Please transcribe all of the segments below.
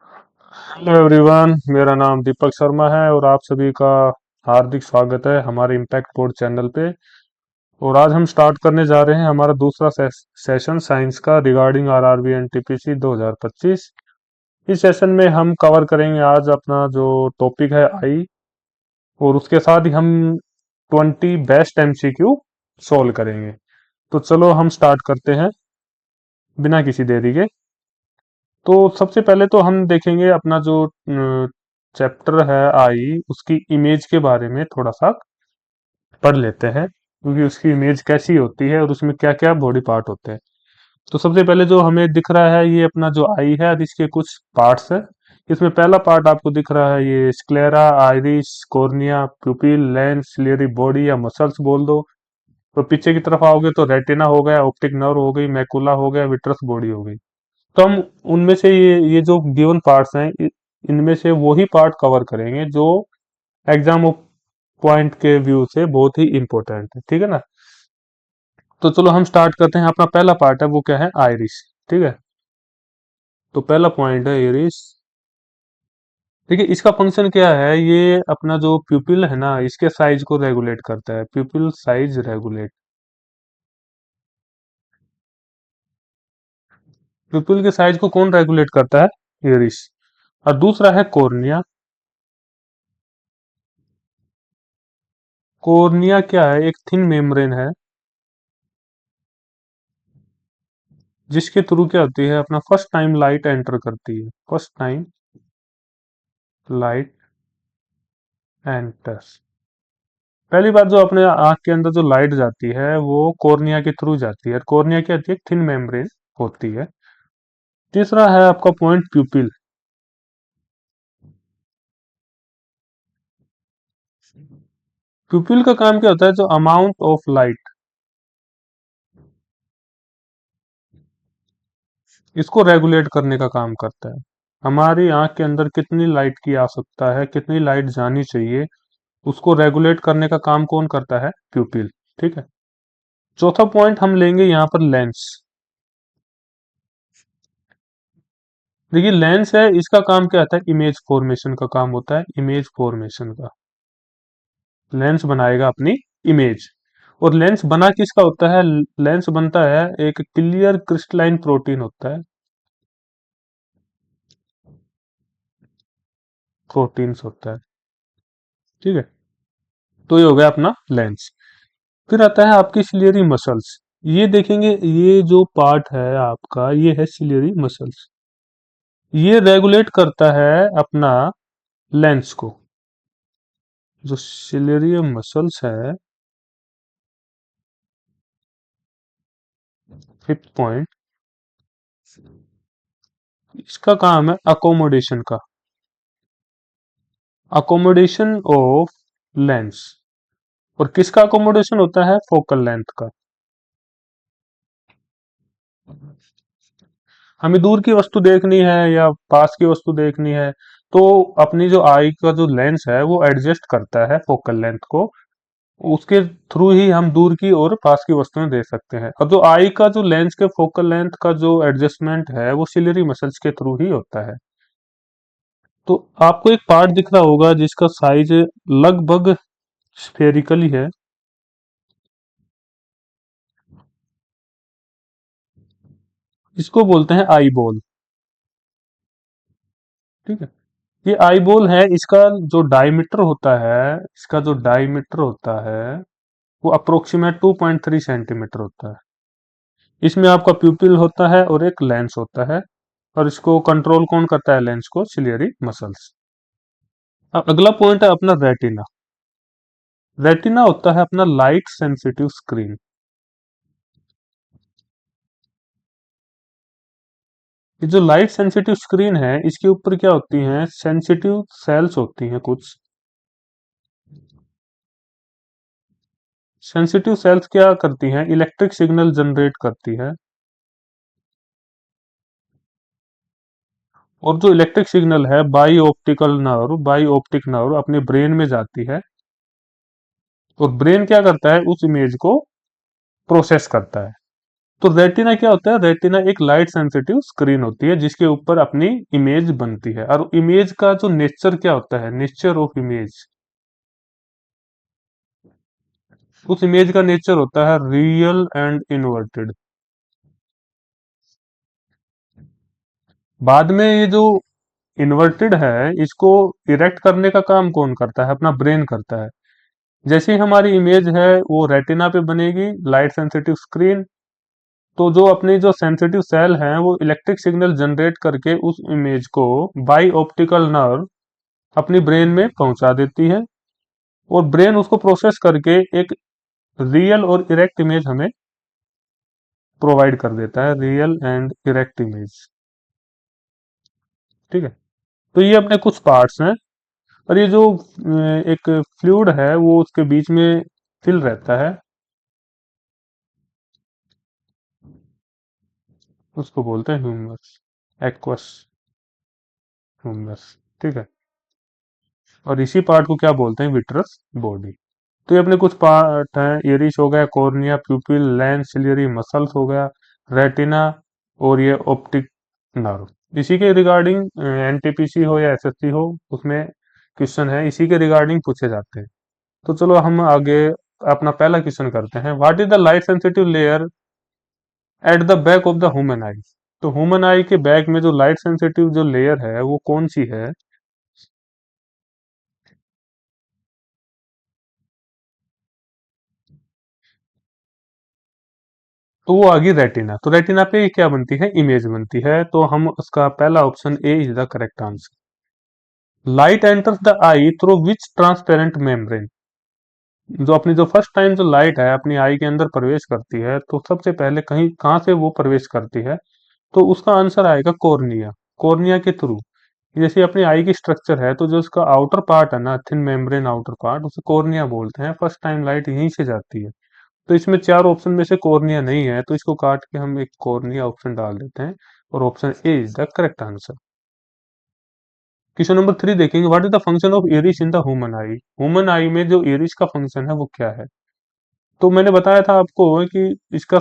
Hello everyone, मेरा नाम दीपक शर्मा है और आप सभी का हार्दिक स्वागत है हमारे इम्पैक्ट बोर्ड चैनल पे। और आज हम स्टार्ट करने जा रहे हैं हमारा दूसरा सेशन साइंस का रिगार्डिंग आरआरबी एनटीपीसी 2025। इस सेशन में हम कवर करेंगे आज अपना जो टॉपिक है आई, और उसके साथ ही हम 20 बेस्ट एमसीक्यू सॉल्व करेंगे। तो चलो हम स्टार्ट करते हैं बिना किसी देरी के। तो सबसे पहले तो हम देखेंगे अपना जो चैप्टर है आई, उसकी इमेज के बारे में थोड़ा सा पढ़ लेते हैं, क्योंकि उसकी इमेज कैसी होती है और उसमें क्या क्या बॉडी पार्ट होते हैं। तो सबसे पहले जो हमें दिख रहा है ये अपना जो आई है, और इसके कुछ पार्ट्स है। इसमें पहला पार्ट आपको दिख रहा है ये sclera, iris, cornea, प्यूपिल, lens, ciliary body या मसल्स बोल दो। तो पीछे की तरफ आओगे तो रेटिना हो गया, ऑप्टिक नर्व हो गई, मैकुला हो गया, विट्रस बॉडी हो गई। तो हम उनमें से ये जो गिवन पार्ट्स हैं, इनमें से वही पार्ट कवर करेंगे जो एग्जाम पॉइंट के व्यू से बहुत ही इंपॉर्टेंट है, ठीक है ना। तो चलो हम स्टार्ट करते हैं। अपना पहला पार्ट है वो क्या है, आइरिस। ठीक है, तो पहला पॉइंट है आइरिस। देखिए इसका फंक्शन क्या है, ये अपना जो प्यूपिल है ना, इसके साइज को रेगुलेट करता है। प्यूपिल साइज रेगुलेट, प्यूपिल के साइज को कौन रेगुलेट करता है, आइरिस। और दूसरा है कॉर्निया। कॉर्निया क्या है, एक थिन मेम्ब्रेन है जिसके थ्रू क्या होती है, अपना फर्स्ट टाइम लाइट एंटर करती है। फर्स्ट टाइम लाइट एंटर्स, पहली बात जो अपने आंख के अंदर जो लाइट जाती है वो कॉर्निया के थ्रू जाती है। कॉर्निया क्या होती है, थिन मेम्ब्रेन होती है। तीसरा है आपका पॉइंट प्यूपिल। प्यूपिल का काम क्या होता है, जो अमाउंट ऑफ लाइट, इसको रेगुलेट करने का काम करता है। हमारी आंख के अंदर कितनी लाइट की आवश्यकता है, कितनी लाइट जानी चाहिए, उसको रेगुलेट करने का काम कौन करता है, प्यूपिल। ठीक है। चौथा पॉइंट हम लेंगे यहाँ पर लेंस। देखिए लेंस है, इसका काम क्या होता है, इमेज फॉर्मेशन का काम होता है। इमेज फॉर्मेशन का लेंस बनाएगा अपनी इमेज। और लेंस बना किसका होता है, लेंस बनता है एक क्लियर क्रिस्टलाइन प्रोटीन होता है, प्रोटीन्स होता है। ठीक है, तो ये हो गया अपना लेंस। फिर आता है आपकी सिलियरी मसल्स। ये देखेंगे, ये जो पार्ट है आपका, ये है सिलियरी मसल्स। ये रेगुलेट करता है अपना लेंस को। जो सिलियरी मसल्स है, फिफ्थ पॉइंट, इसका काम है अकोमोडेशन का, अकोमोडेशन ऑफ लेंस। और किसका अकोमोडेशन होता है, फोकल लेंथ का। हमें दूर की वस्तु देखनी है या पास की वस्तु देखनी है, तो अपनी जो आई का जो लेंस है वो एडजस्ट करता है फोकल लेंथ को। उसके थ्रू ही हम दूर की और पास की वस्तुएं देख सकते हैं। और जो आई का जो लेंस के फोकल लेंथ का जो एडजस्टमेंट है वो सिलियरी मसल्स के थ्रू ही होता है। तो आपको एक पार्ट दिख रहा होगा जिसका साइज लगभग स्फेरिकल ही है। इसको बोलते हैं आई बॉल। ठीक है, ये आई बॉल है। इसका जो डायमीटर होता है, इसका जो डायमीटर होता है वो अप्रोक्सीमेट 2.3 सेंटीमीटर होता है। इसमें आपका प्यूपिल होता है और एक लेंस होता है, और इसको कंट्रोल कौन करता है, लेंस को, सिलियरी मसल्स। अब अगला पॉइंट है अपना रेटिना। रेटिना होता है अपना लाइट सेंसिटिव स्क्रीन। ये जो लाइट सेंसिटिव स्क्रीन है, इसके ऊपर क्या होती हैं, सेंसिटिव सेल्स होती हैं कुछ। सेंसिटिव सेल्स क्या करती हैं, इलेक्ट्रिक सिग्नल जनरेट करती है। और जो इलेक्ट्रिक सिग्नल है, बाई ऑप्टिक नर्व अपने ब्रेन में जाती है। और ब्रेन क्या करता है, उस इमेज को प्रोसेस करता है। तो रेटिना क्या होता है? रेटिना एक लाइट सेंसिटिव स्क्रीन होती है जिसके ऊपर अपनी इमेज बनती है। और इमेज का जो नेचर क्या होता है, नेचर ऑफ इमेज, उस इमेज का नेचर होता है रियल एंड इन्वर्टेड। बाद में ये जो इन्वर्टेड है, इसको इरेक्ट करने का काम कौन करता है? अपना ब्रेन करता है। जैसे ही हमारी इमेज है वो रेटिना पे बनेगी, लाइट सेंसिटिव स्क्रीन, तो जो अपनी जो सेंसिटिव सेल हैं वो इलेक्ट्रिक सिग्नल जनरेट करके उस इमेज को बाई ऑप्टिकल नर्व अपनी ब्रेन में पहुंचा देती है, और ब्रेन उसको प्रोसेस करके एक रियल और इरेक्ट इमेज हमें प्रोवाइड कर देता है, रियल एंड इरेक्ट इमेज। ठीक है। तो ये अपने कुछ पार्ट्स हैं। और ये जो एक फ्लूइड है वो उसके बीच में फिल रहता है, उसको बोलते हैं ह्यूमरस, एक्वस ह्यूमरस। ठीक है। और इसी पार्ट को क्या बोलते हैं? Vitreous body. तो ये अपने कुछ पार्ट हैं, इरिश हो गया, कॉर्निया, प्यूपिल, लेंस, सिलियरी मसल्स हो गया, रेटिना, और ये ऑप्टिक नर्व। इसी के रिगार्डिंग एनटीपीसी हो या एसएससी हो, उसमें क्वेश्चन है इसी के रिगार्डिंग पूछे जाते हैं। तो चलो हम आगे अपना पहला क्वेश्चन करते हैं। What is the light sensitive layer at the back of the human आई? तो ह्यूमन आई के बैक में जो लाइट सेंसिटिव जो लेयर है वो कौन सी है? तो वो आ गई रेटिना। तो रेटिना पे क्या बनती है? इमेज बनती है। तो हम उसका पहला option A is the correct answer. Light enters the I through which transparent membrane? जो अपनी जो फर्स्ट टाइम जो लाइट है अपनी आई के अंदर प्रवेश करती है, तो सबसे पहले कहीं कहाँ से वो प्रवेश करती है? तो उसका आंसर आएगा कॉर्निया। कॉर्निया के थ्रू। जैसे अपनी आई की स्ट्रक्चर है, तो जो उसका आउटर पार्ट है ना, थिन मेम्ब्रेन आउटर पार्ट, उसे कॉर्निया बोलते हैं। फर्स्ट टाइम लाइट यहीं से जाती है। तो इसमें चार ऑप्शन में से कॉर्निया नहीं है, तो इसको काट के हम एक कॉर्निया ऑप्शन डाल देते हैं, और option A is the correct answer. Question number 3 देखेंगे। What is the function of iris in the human I? Human आई में जो इरिस का फंक्शन है वो क्या है? तो मैंने बताया था आपको कि इसका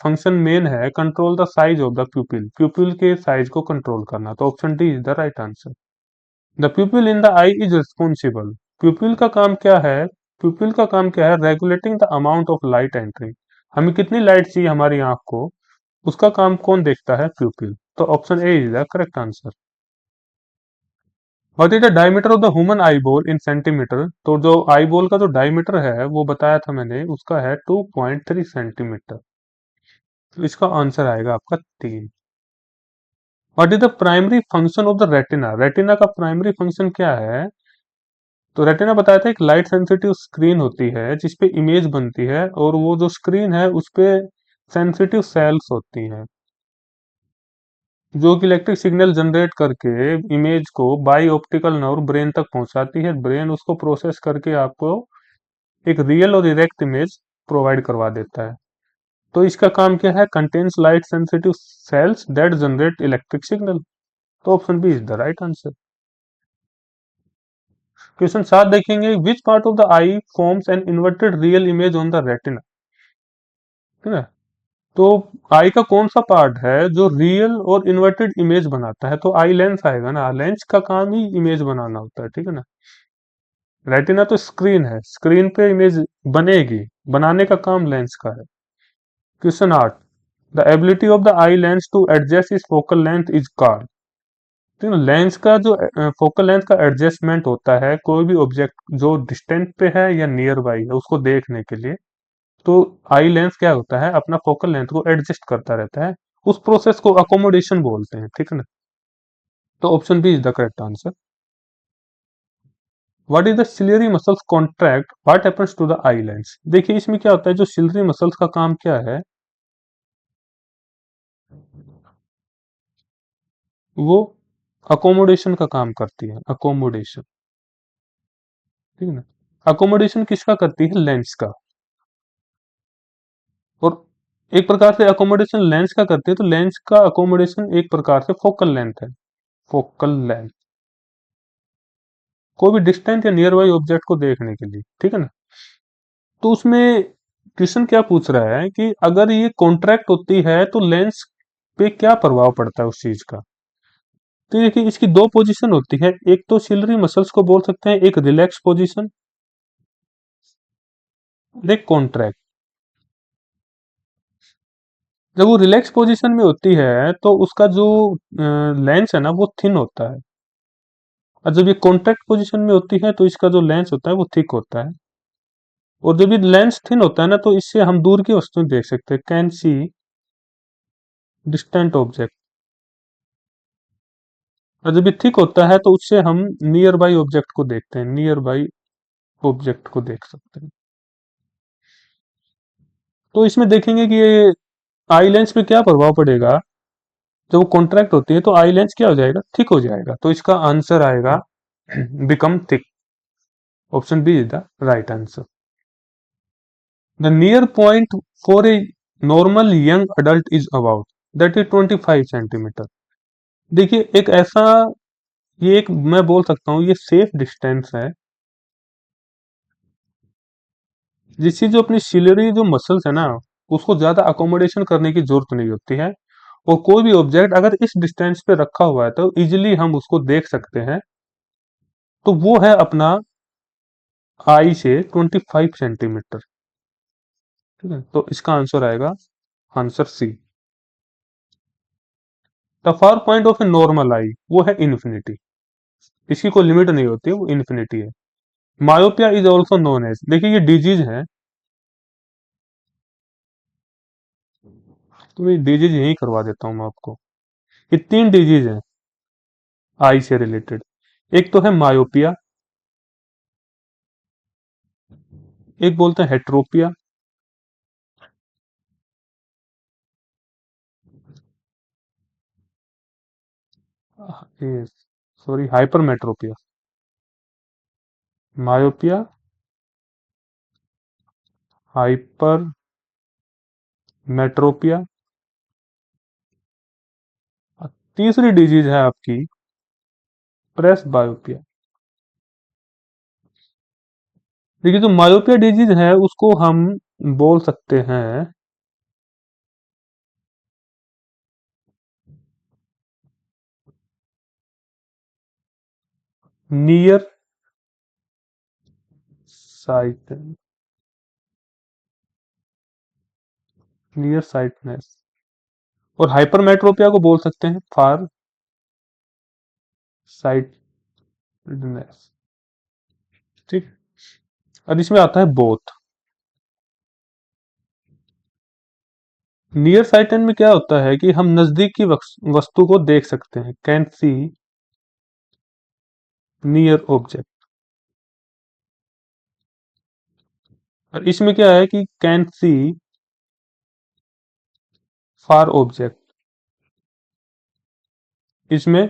फंक्शन मेन है control the size of the प्यूपिल, प्यूपिल के साइज को कंट्रोल करना। तो option D is the right answer. The प्यूपिल in the I is responsible. प्यूपिल का काम क्या है? प्यूपिल का काम क्या है? Regulating the amount of light entry. हमें कितनी लाइट चाहिए हमारी आंख को, उसका काम कौन देखता है? प्यूपिल। तो option A is the correct answer. What is the diameter of the human eye ball in centimetre? तो जो आई बॉल का जो डायमीटर है वो बताया था मैंने, उसका है 2.3 सेंटीमीटर। तो इसका आंसर आएगा आपका 3। What is the primary function of the retina? Retina का प्राइमरी फंक्शन क्या है? तो रेटिना बताया था एक लाइट सेंसिटिव स्क्रीन होती है जिसपे इमेज बनती है, और वो जो स्क्रीन है उस पे सेंसिटिव सेल्स होती हैं जो कि इलेक्ट्रिक सिग्नल जनरेट करके इमेज को बाई ऑप्टिकल नर्व ब्रेन तक पहुंचाती है। ब्रेन उसको प्रोसेस करके आपको एक रियल और इरेक्ट इमेज प्रोवाइड करवा देता है। तो इसका काम क्या है? Contains light sensitive cells that generate electric signal. तो option B is the right answer. Question 7 देखेंगे। Which part of the eye forms an inverted real image on the retina? ठीक है। तो आई का कौन सा पार्ट है जो रियल और इन्वर्टेड इमेज बनाता है? तो आई लेंस आएगा ना, लेंस का काम ही इमेज बनाना होता है। ठीक है ना। रेटिना तो स्क्रीन है, स्क्रीन पे इमेज बनेगी, बनाने का काम लेंस का है। Question 8। The ability of the eye lens to adjust is focal length is called. तो लेंस का जो फोकल लेंथ का एडजस्टमेंट होता है कोई भी ऑब्जेक्ट जो डिस्टेंस पे है या नियर बाई है उसको देखने के लिए, तो आई लेंस क्या होता है? अपना फोकल लेंथ को एडजस्ट करता रहता है। उस प्रोसेस को अकोमोडेशन बोलते हैं। ठीक है ना। तो option B is the correct answer. What is the ciliary muscles contract what happens to the eye lens? देखिए इसमें क्या होता है, जो सिलियरी मसल्स का काम क्या है? वो अकोमोडेशन का काम करती है, अकोमोडेशन। ठीक है ना। अकोमोडेशन किसका करती है? लेंस का। और एक प्रकार से अकोमोडेशन लेंस का करती है, तो लेंस का अकोमोडेशन एक प्रकार से फोकल लेंथ है। फोकल लेंथ कोई भी डिस्टेंट या नियर बाई ऑब्जेक्ट को देखने के लिए। ठीक है ना। तो उसमें क्वेश्चन क्या पूछ रहा है कि अगर ये कॉन्ट्रैक्ट होती है तो लेंस पे क्या प्रभाव पड़ता है उस चीज का। तो देखिए इसकी दो पोजीशन होती है, एक तो सिलरी मसल्स को बोल सकते हैं एक रिलैक्स पोजीशन, एक कॉन्ट्रैक्ट। जब वो रिलैक्स पोजीशन में होती है तो उसका जो लेंस है ना वो थिन होता है, और जब ये कॉन्ट्रैक्ट पोजीशन में होती है तो इसका जो लेंस होता है वो थिक होता है। और जब ये लेंस थिन होता है ना तो इससे हम दूर की वस्तुएं देख सकते हैं, कैन सी डिस्टेंट ऑब्जेक्ट। और जब ये थिक होता है तो उससे हम नियर बाई ऑब्जेक्ट को देखते हैं, नियर बाई ऑब्जेक्ट को देख सकते हैं। तो इसमें देखेंगे कि ये आई लेंस पे क्या प्रभाव पड़ेगा। जब वो कॉन्ट्रैक्ट होती है तो आई लेंस क्या हो जाएगा, थिक हो जाएगा। तो इसका आंसर आएगा become thick. Option B is the right answer. The near point for a normal young adult is about, that is 25 centimetre. देखिए एक ऐसा, ये एक मैं बोल सकता हूँ ये सेफ डिस्टेंस है जिससे जो अपनी सिलरी जो मसल्स है ना उसको ज्यादा अकोमोडेशन करने की जरूरत नहीं होती है। और कोई भी ऑब्जेक्ट अगर इस डिस्टेंस पे रखा हुआ है तो इजिली हम उसको देख सकते हैं। तो वो है अपना आई से 25 सेंटीमीटर। ठीक है, तो इसका आंसर आएगा answer C. The far point of a normal eye वो है इन्फिनिटी, इसकी कोई लिमिट नहीं होती है, वो इन्फिनिटी है। Myopia is also known as, देखिए ये डिजीज है, तो ये डिजीज यही करवा देता हूं मैं आपको। ये तीन डिजीज हैं आई से रिलेटेड। एक तो है मायोपिया, एक बोलते हैं हेट्रोपिया, ये सॉरी हाइपरमेट्रोपिया। मायोपिया, हाइपरमेट्रोपिया, तीसरी डिजीज है आपकी प्रेस बायोपिया। देखिए जो मायोपिया डिजीज है उसको हम बोल सकते हैं नियर साइट, नियर साइटनेस। और हाइपरमेट्रोपिया को बोल सकते हैं फार साइटेडनेस। ठीक। अब इसमें आता है बोथ। नियर साइटेड में क्या होता है कि हम नजदीक की वस्तु को देख सकते हैं, कैन सी नियर ऑब्जेक्ट। और इसमें क्या है कि कैन सी फार ऑब्जेक्ट। इसमें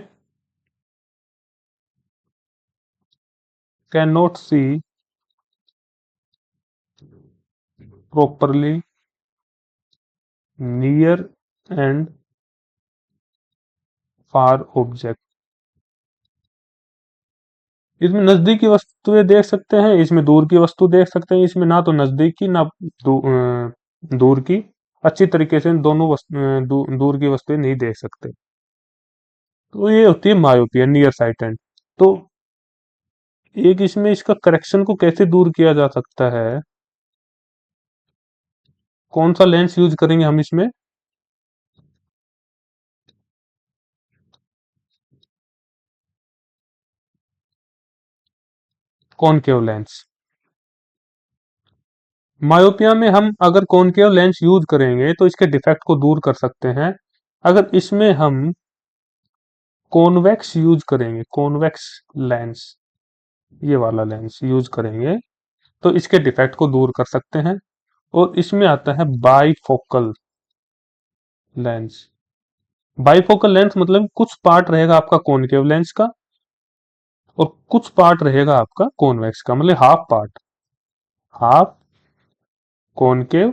can not see properly near and far object. इसमें नजदीक की वस्तुएं देख सकते हैं, इसमें दूर की वस्तु देख सकते हैं। इसमें ना तो नजदीक की ना दूर की अच्छी तरीके से दोनों दूर की वस्तुएं नहीं देख सकते। तो ये होती है मायोपिया, नियर साइटेड। तो एक इसमें इसका करेक्शन को कैसे दूर किया जा सकता है, कौन सा लेंस यूज करेंगे हम इसमें। Concave lens. मायोपिया में हम अगर कॉनकेव लेंस यूज करेंगे तो इसके डिफेक्ट को दूर कर सकते हैं। अगर इसमें हम कॉन्वेक्स यूज करेंगे, कॉन्वेक्स लेंस, ये वाला लेंस यूज करेंगे तो इसके डिफेक्ट को दूर कर सकते हैं। और इसमें आता है बाईफोकल लेंस। बाईफोकल लेंस मतलब कुछ पार्ट रहेगा आपका कॉनकेव लेंस का और कुछ पार्ट रहेगा आपका कॉन्वेक्स का, मतलब half part, half concave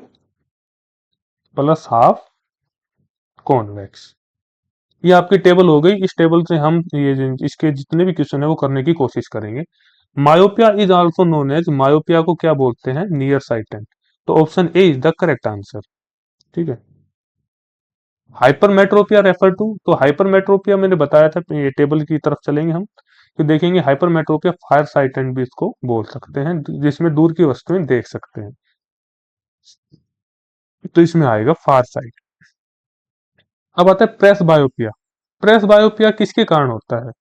plus half convex. ये आपकी टेबल हो गई। इस टेबल से हम ये इसके जितने भी क्वेश्चन है वो करने की कोशिश करेंगे। Myopia is also known as, myopia को क्या बोलते हैं, नियर साइटेड। तो option A is the correct answer. ठीक है। हाइपरमेट्रोपिया रेफर टू, तो हाइपरमेट्रोपिया मैंने बताया था, ये टेबल की तरफ चलेंगे हम तो देखेंगे हाइपरमेट्रोपिया फायर साइटेंट भी इसको बोल सकते हैं, जिसमें दूर की वस्तुएं देख सकते हैं। तो इसमें आएगा फार साइट। अब आता है प्रेस बायोपिया। प्रेस बायोपिया किसके कारण होता है?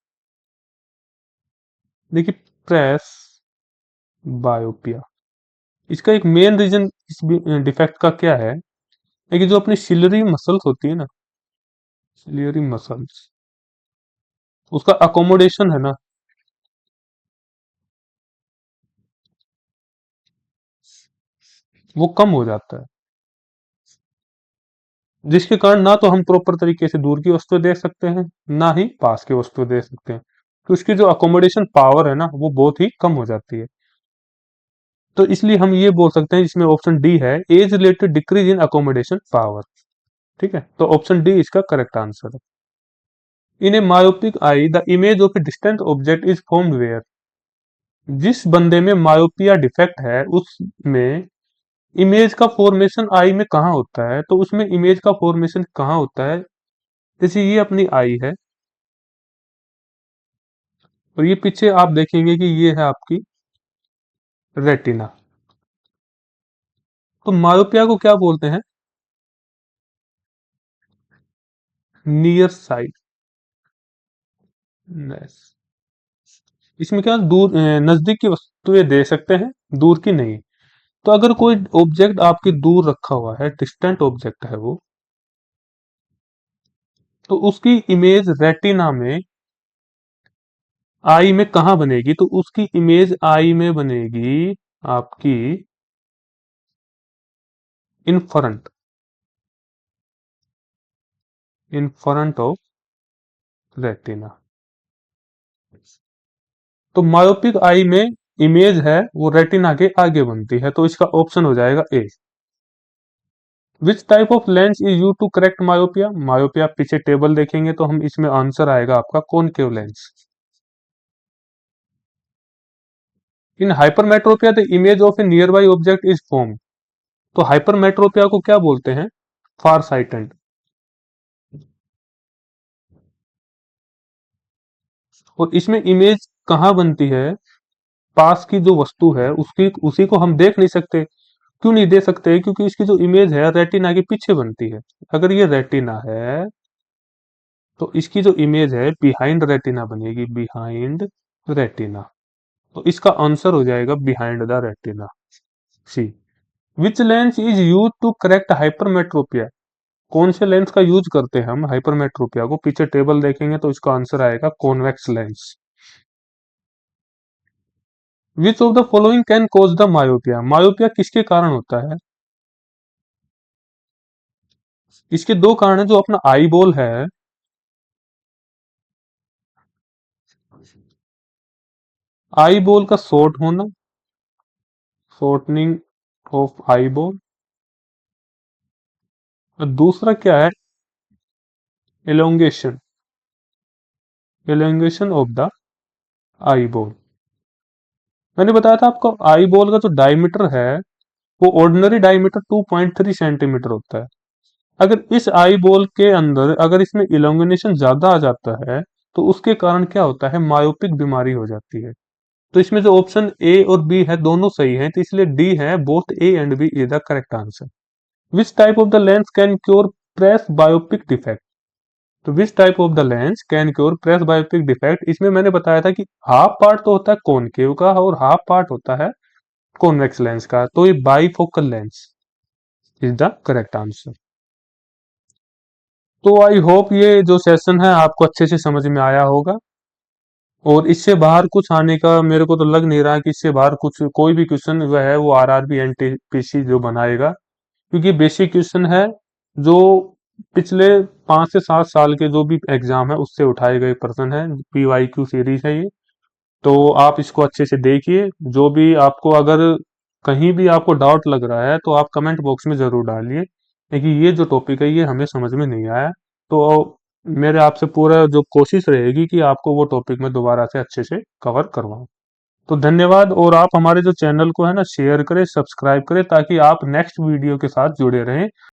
देखिए, प्रेस बायोपिया, इसका एक मेन रीजन इस डिफेक्ट का क्या है कि जो अपनी सिलरी मसल्स होती है ना, सिलियरी मसल्स, उसका अकोमोडेशन है ना, वो कम हो जाता है, जिसके कारण ना तो हम प्रॉपर तरीके से दूर की वस्तुएं देख सकते हैं, ना ही पास की वस्तुएं देख सकते हैं। तो उसकी जो अकोमोडेशन पावर है ना, वो बहुत ही कम हो जाती है। तो इसलिए हम ये बोल सकते हैं, इसमें ऑप्शन डी है, age related decrease in accommodation power. ठीक है, तो ऑप्शन डी इसका करेक्ट आंसर है। In a myopic eye the image of a distant object is formed where. जिस बंदे में मायोपिया डिफेक्ट है उसमें इमेज का फॉर्मेशन आई में कहाँ होता है? तो उसमें इमेज का फॉर्मेशन कहाँ होता है? जैसे ये अपनी आई है और ये पीछे आप देखेंगे कि ये है आपकी रेटिना। तो मायोपिया को क्या बोलते हैं? Near sightedness. इसमें क्या दूर नजदीक की वस्तुएं दे सकते हैं, दूर की नहीं। तो अगर कोई ऑब्जेक्ट आपकी दूर रखा हुआ है, डिस्टेंट ऑब्जेक्ट है वो, तो उसकी इमेज रेटिना में आई में कहाँ बनेगी? तो उसकी इमेज आई में बनेगी आपकी in front, in front of retina. तो मायोपिक आई में इमेज है वो रेटिना के आगे बनती है, तो इसका ऑप्शन हो जाएगा A. Which type of lens is use to correct myopia? Myopia पीछे टेबल देखेंगे तो हम इसमें आंसर आएगा आपका concave lens. In hypermetropia the image of a near by object is form. तो हाइपरमेट्रोपिया को क्या बोलते हैं? फार साइटेंट। और इसमें इमेज कहाँ बनती है? पास की जो वस्तु है उसकी, उसी को हम देख नहीं सकते। क्यों नहीं दे सकते? क्योंकि इसकी जो इमेज है रेटिना के पीछे बनती है। अगर ये रेटिना है तो इसकी जो इमेज है बिहाइंड रेटिना बनेगी, बिहाइंड रेटिना। तो इसका आंसर हो जाएगा behind the retina, C. Which lens is use to correct hypermetropia? कौन से लेंस का यूज करते हैं हम हाइपरमेट्रोपिया को? पीछे टेबल देखेंगे तो इसका आंसर आएगा convex lens. Which of the following can cause the myopia? Myopia किसके कारण होता है? इसके दो कारण है। जो अपना आई बॉल है, आई बॉल का शॉर्ट होना, शॉर्टनिंग ऑफ आई बॉल, और दूसरा क्या है? Elongation, elongation of the eye ball. मैंने बताया था आपको आई बॉल का जो डायमीटर है वो ऑर्डिनरी डायमीटर 2.3 सेंटीमीटर होता है। अगर इस आई बॉल के अंदर अगर इसमें इलोंगेशन ज्यादा आ जाता है तो उसके कारण क्या होता है? मायोपिक बीमारी हो जाती है। तो इसमें जो ऑप्शन ए और बी है दोनों सही है, तो इसलिए डी है, both A and B is the correct answer. Which type of the lens can cure presbyopic defect? तो which type of the lens can cure presbyopic defect, इसमें मैंने बताया था कि हाफ पार्ट तो होता है कॉनकेव का और हाफ पार्ट होता है कॉन्वेक्स लेंस का, तो ये bifocal lens is the correct answer. तो आई होप ये जो सेशन है आपको अच्छे से समझ में आया होगा, और इससे बाहर कुछ आने का मेरे को तो लग नहीं रहा कि इससे बाहर कुछ कोई भी क्वेश्चन वह है वो आरआरबी एनटीपीसी जो बनाएगा, क्योंकि बेसिक क्वेश्चन है जो पिछले 5 से 7 साल के जो भी एग्जाम है उससे उठाए गए प्रश्न है, पीवाईक्यू सीरीज है ये। तो आप इसको अच्छे से देखिए। जो भी आपको अगर कहीं भी आपको डाउट लग रहा है तो आप कमेंट बॉक्स में जरूर डालिए, क्योंकि ये जो टॉपिक है ये हमें समझ में नहीं आया। तो मेरे आपसे पूरा जो कोशिश रहेगी कि आपको वो टॉपिक में दोबारा से अच्छे से कवर करवाऊं। तो धन्यवाद, और आप हमारे जो चैनल को है ना शेयर करें, सब्सक्राइब करें, ताकि आप नेक्स्ट वीडियो के साथ जुड़े रहें।